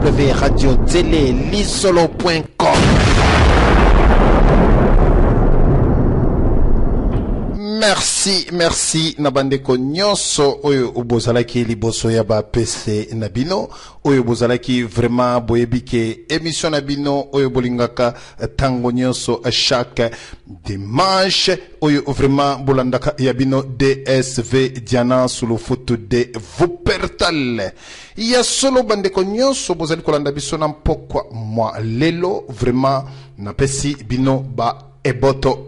www.radio-télé-lisolo.com. Merci nabandeko nyonso oyo ubozalaki liboso ya ba PC nabino oyo bozalaki vraiment boyebike émission nabino oyo bolingaka tango nyonso chaque dimanche oyo vraiment bolandaka yabino DSV Diana sous le foot de Wuppertal ya solo bandeko nyonso bozali kolanda biso na mpokwa mwa lelo vraiment napesi bino ba eboto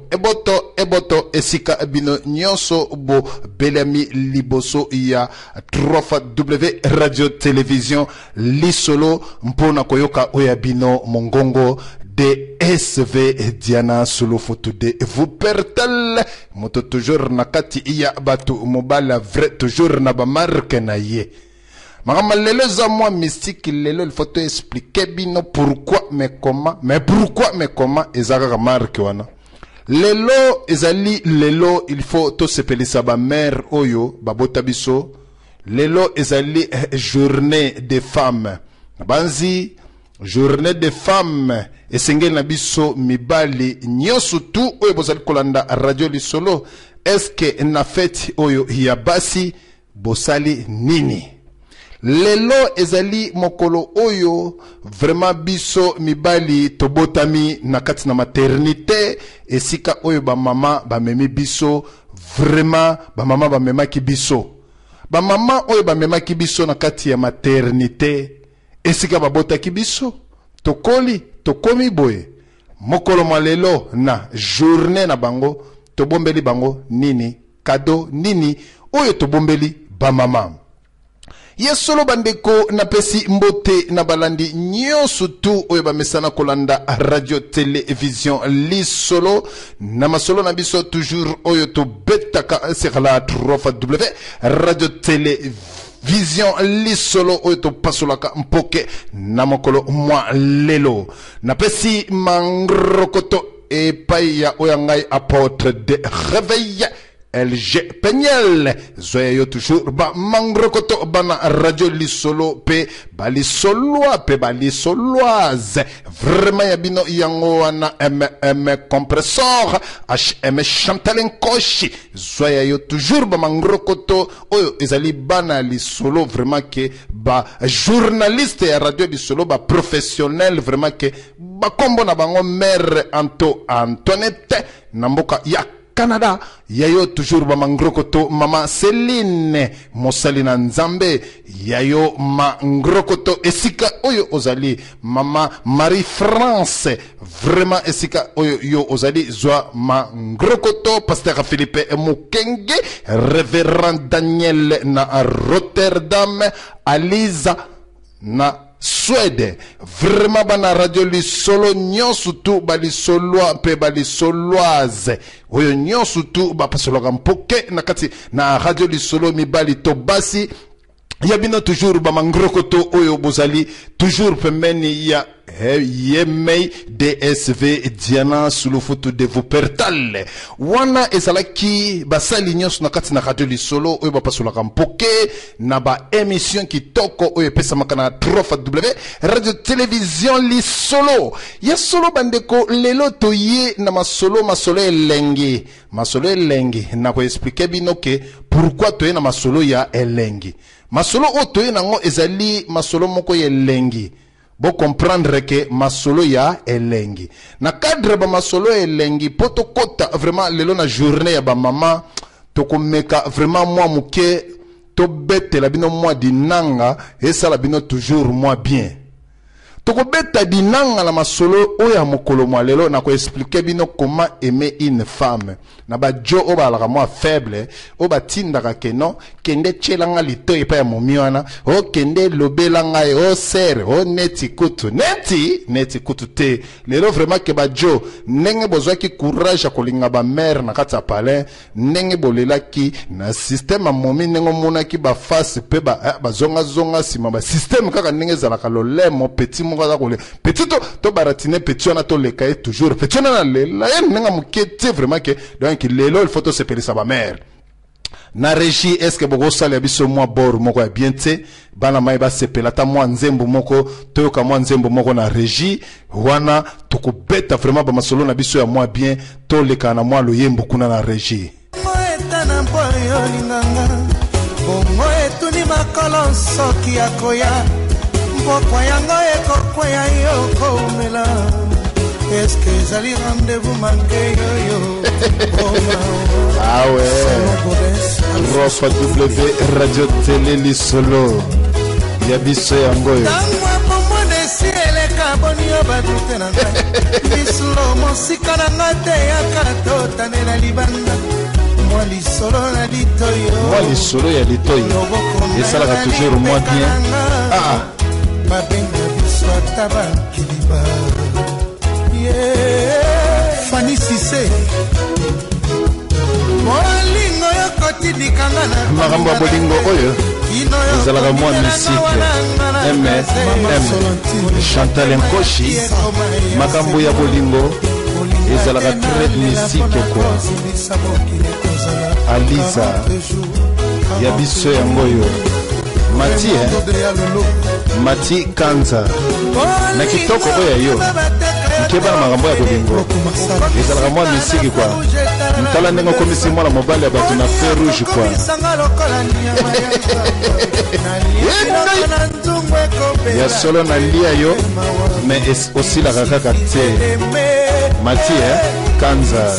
esika bino nyonso bo belami liboso ya 3W radio télévision lisolo mpona koyoka oya bino mongongo DSV Diana solo foto de Wuppertal moto toujours nakati iya batu mobile vrai toujours na ba marque na ye. Marama lelo za moi mystique lelo il faut te expliquer bino pourquoi mais comment ezaka marque wana lelo ezali lelo il faut to sepelisa ba mère oyo babota biso lelo ezali journée des femmes banzi journée des femmes esengeli na biso mibali nyonso tu oyo bozali kolanda radio lisolo est-ce que na fête oyo ya basi bosali nini lelo ezali mokolo oyo vraiment biso mibali tobotami na kati na maternité esika oyo ba mama ba memi biso vraiment ba mama ba memaki biso ba mama oyo ba memaki biso na kati ya maternité esika babotaki biso tokomi boye mokolo malelo na journée na bango tobombeli bango nini cadeau nini oyo tobombeli ba mama. Yesolo bandeko na pesi mbote na balandi nyonso tu oyo bamesana kolanda radio télévision lisolo na masolo na biso toujours oyo to betaka sur la 3W radio télévision lisolo oyo to pasolaka mpoke na mokolo mwa lelo na pesi mangrokoto epai ya oyo ngai apôtre de réveil LG Peñel zoya yo toujours ba mangrokoto bana radio lisolo pe bali soloa pe bali soloise vraiment ya bino yango wana MM compresseur HM Chantalin Koshi zoya yo toujours ba mangrokoto oyo ezali bana lisolo vraiment que ba journaliste ya radio lisolo ba professionnel vraiment que ba kombo na bango mère Antoinette namboka ya Canada yayo toujours ba mangrokoto mama Céline Mosalina Nzambe yayo mangrokoto esika oyo ozali mama Marie France vraiment esika oyo yo ozali zwa mangrokoto pasteur Philippe Mukenge révérend Daniel na Rotterdam Aliza na Suède vraiment bana radio lisolo nyonso tu bali soloa pe bali soloise oyo nyonso tu ba pasologa mpoke na kati na radio lisolo mibali to basi yabino toujours ba mangrokoto oyo bozali toujours pembeni ya yemei DSV Diana sous le foot de Wuppertal wana ezalaki basali nyonso na kati na radio lisolo oyo bapasolaka mpoke na ba émission kitoko oyo epesamaka na 3W radio télévision lisolo ya solo bandeko lelo toye na masolo elengi na ko expliquer bino ke pourquoi toye na masolo ya elengi masolo o toye nango ezali masolo moko ya elengi bo comprendre que masolo ya elengi na cadre ba masolo elengi poto kota vraiment lelo na journée ya ba mama to komeka vraiment moi muke to bete la bino moi dinanga et ça la bino toujours moi bien to ko beta dinanga la masolo oya mokolo mwa lelo na ko expliquer bino comment aimer une femme na ba jo o ba la moi faible o ba tindaka ke non kende chelanga lito epa ya momiwana o kende lobelanga e o ser o neti kutu te lelo vraiment ke ba jo nenge bozwa ki courage kolinga ba mère na kata palais nenge bolela ki na système momi nengo mona ki ba face pe ba zonga sima ba système kaka nenge zalaka lolemo petit petit to baratine petit on a to le cahier toujours petit on a la nenga mukete vraiment que donc lelo il faut to se pelisa ba mère na régie est-ce que boko sala biso moi bor moko ya bien te bana mai ba sepela ta moi nzembo moko toyoka moi nzembo moko na régie wana tukubeta vraiment ba masolo na biso ya moi bien to leka na moi loyembo kuna na régie moetana mpoyo linganga bongo etuni makolo soki akoya mpokwa yango ekokweya yo komela est-ce que ezali rendez-vous manqué yoyo ah ouais Rofa W Radio Télé Lisolo yabiso yango yo ntango apomonesi eleka boni yo badute na ngai lisolo mosika na nga te yaka totanela libanda mwa lisolo na litoyo mwa lisolo ya litoyo esalaka toujours moi bien babenga biso ata bakiliba Fanny Cissé molingo yo kotindikanga na makambo ya bolingo oyo ezalaka mwa misike Chantal Nkoshi makambo ya bolingo ezalaka très misike kwa Aliza ya biso yango yo Mati Kanza na kitoko oyo yo keba na makambo ya bolingo ezalaka mwa misiki kwa ntala ndenge komisi mwana mobali ya bato na fer rouge kwa ya solo na lia yo mais osilaka kaka te Mati Kanza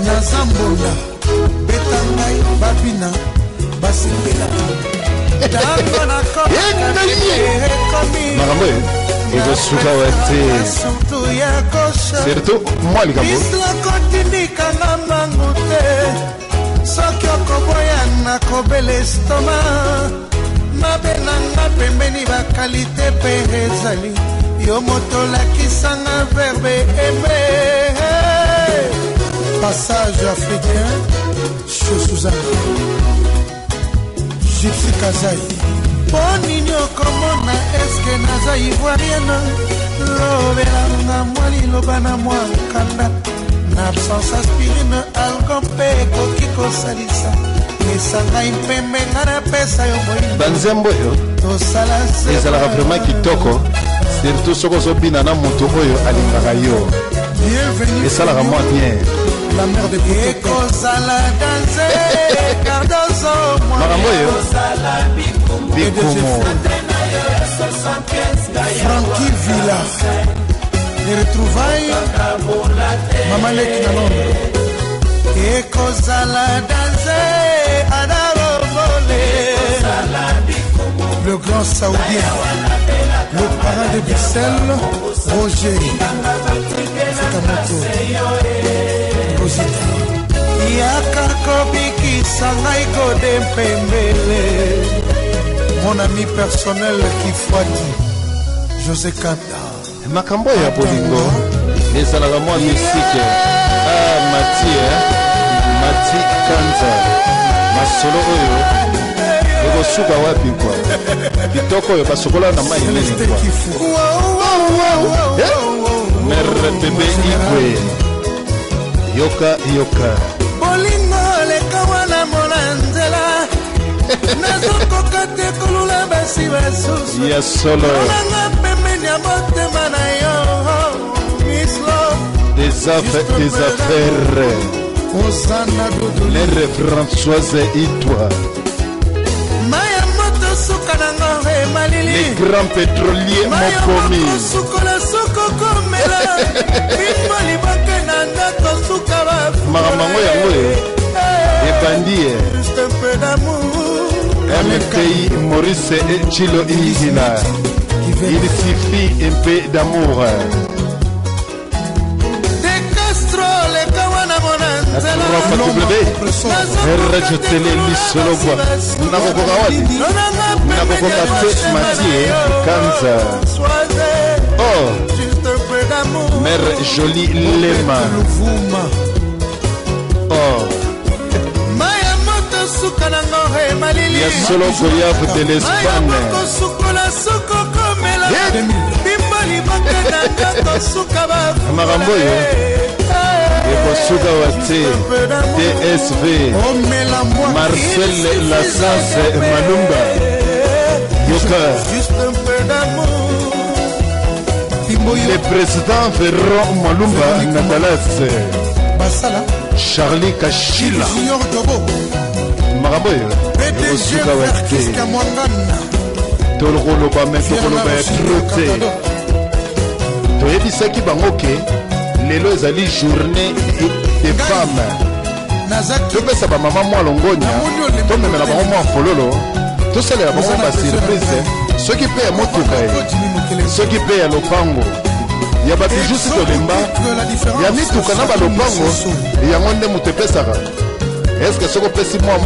nazambonda betangai babina basipela makambo ezosuka wate surtout moi likambo kotindikanga mangu te soki okoboya na kobela estoma mabe nanga pembeni bakalite mpe ezali yo moto olakisanga verbe eme passage africain chez Suzanne Gypsy Kazai Bonini okomona eske naza ivoirienne lobelanga mwa liloba na mwa nkanda na absence aspirine alcool mpe ekoki kosalisa esangai mpembe nga napesa yo moyindo banzembo oyo tosala ezalaka vraiment kitoko surtout soki ozobina na moto oyo alingaka yo esalaka mwa bien la mère de Ekozala danse Cardozo makambo oyo bikumo Frankie Villa les retrouvailles Maman Leki na Londres Ekozala danse Adaro Volé le grand saoudien le parrain de Bruxelles Roger Futamoto Yaka kobikisa ngai kodempembele mon ami personnel Kifwati José Kanda makambo ya bolingo ezalaka mwa misike Mati Kanza masolo oyo ekosuka wapi kwa kitoko oyo basokola na mai nini kwa mere bebe igwe yoka bolingo leka wana mona nzela nazokoka te kolula basi basusu ya solo nanga pembeni ya motema na yo Miss Love des affaires osana dodo lere Françoise Itwa maya moto suka nango emalili les grands pétroliers mokomi sukola soko komela bimbo libake na ndako suka makambo yango ebandi juste un peu d'amour MPI Maurice Chilo Ingila il suffit un peu d'amour de Castro le kawana monanzela Radio Télé Lisolo kwa nakokoka wapi nakokoka te Mathieu Kanza oh Mère Jolie Lema oh il y a solo Goliath de l'Espagne makambo yo Bosuga Wate, DSV, Marcel Lassance Malumba, Yoka, le président Ferron Malumba Natalas, Charlie Kachila, Maraboy, Bosuga Wate, Tolroloba Mefokoloba Trote, Toyebisaki Bangoke. Lelo ezali journée des femmes. Topesa ba maman moi longonya, tomemela bango moi fololo, tosalela bango ba surprise. Soki pe ya motuka, soki pe ya lopango, ya ba bijou si tolemba, ya mituka na ba lopango, yango nde mutepesaka. Est-ce que soko pesi moi